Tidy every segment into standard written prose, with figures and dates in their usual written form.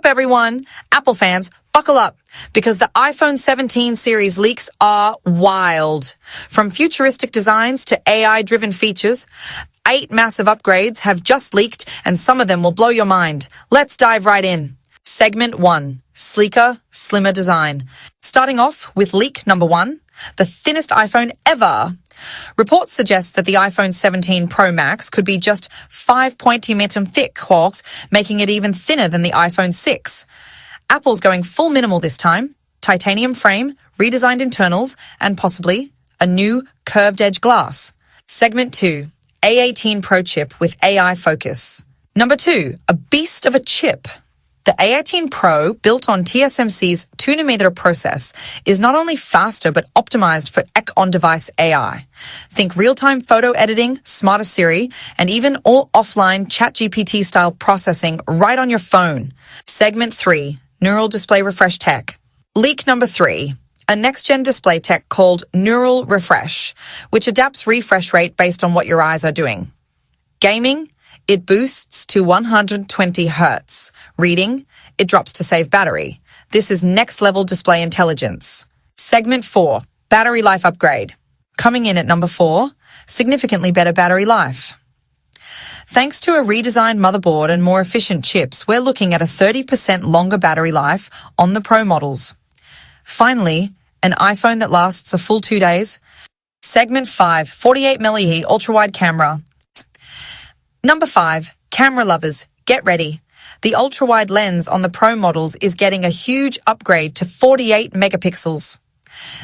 up, everyone? Apple fans, buckle up, because the iPhone 17 series leaks are wild. From futuristic designs to AI-driven features, 8 massive upgrades have just leaked, and some of them will blow your mind. Let's dive right in. Segment 1. Sleeker, slimmer design. Starting off with leak number 1, the thinnest iPhone ever. Reports suggest that the iPhone 17 Pro Max could be just 5.2mm thick, making it even thinner than the iPhone 6. Apple's going full minimal this time. Titanium frame, redesigned internals, and possibly a new curved edge glass. Segment 2. A18 Pro chip with AI focus. Number 2. A beast of a chip. The A18 Pro, built on TSMC's 2nm process, is not only faster but optimized for on-device AI. Think real-time photo editing, smarter Siri, and even all offline ChatGPT-style processing right on your phone. Segment 3. Neural display refresh tech. Leak number 3. A next-gen display tech called Neural Refresh, which adapts refresh rate based on what your eyes are doing. Gaming, it boosts to 120 Hz. Reading, it drops to save battery. This is next-level display intelligence. Segment 4. Battery life upgrade. Coming in at number 4, significantly better battery life. Thanks to a redesigned motherboard and more efficient chips, we're looking at a 30% longer battery life on the Pro models. Finally, an iPhone that lasts a full 2 days. Segment 5. 48mm ultra-wide camera. Number 5. Camera lovers, get ready. The ultra-wide lens on the Pro models is getting a huge upgrade to 48 megapixels.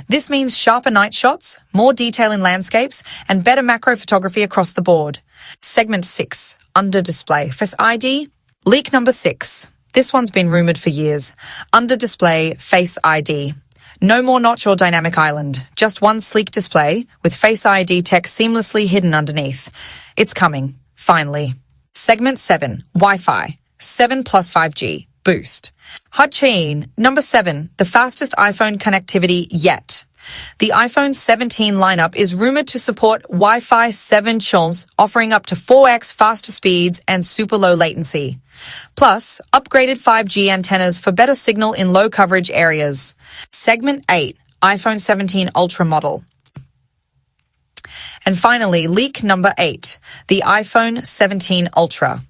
This means sharper night shots, more detail in landscapes, and better macro photography across the board. Segment 6. Under display. Face ID. Leak number 6. This one's been rumored for years. Under display Face ID. No more notch or dynamic island. Just one sleek display with Face ID tech seamlessly hidden underneath. It's coming. Finally. Segment 7. Wi-Fi. 7 plus 5G. Boost. Hudchain. Number 7. The fastest iPhone connectivity yet. The iPhone 17 lineup is rumored to support Wi-Fi 7 channels, offering up to 4x faster speeds and super low latency. Plus, upgraded 5G antennas for better signal in low coverage areas. Segment 8. iPhone 17 Ultra model. And finally, leak number 8, the iPhone 17 Ultra.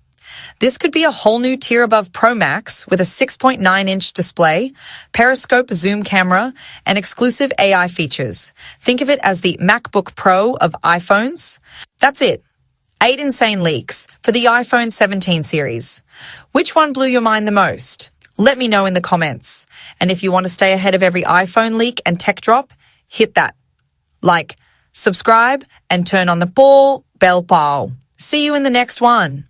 This could be a whole new tier above Pro Max with a 6.9-inch display, periscope zoom camera, and exclusive AI features. Think of it as the MacBook Pro of iPhones. That's it. 8 insane leaks for the iPhone 17 series. Which one blew your mind the most? Let me know in the comments. And if you want to stay ahead of every iPhone leak and tech drop, hit that like, subscribe, and turn on the bell. See you in the next one.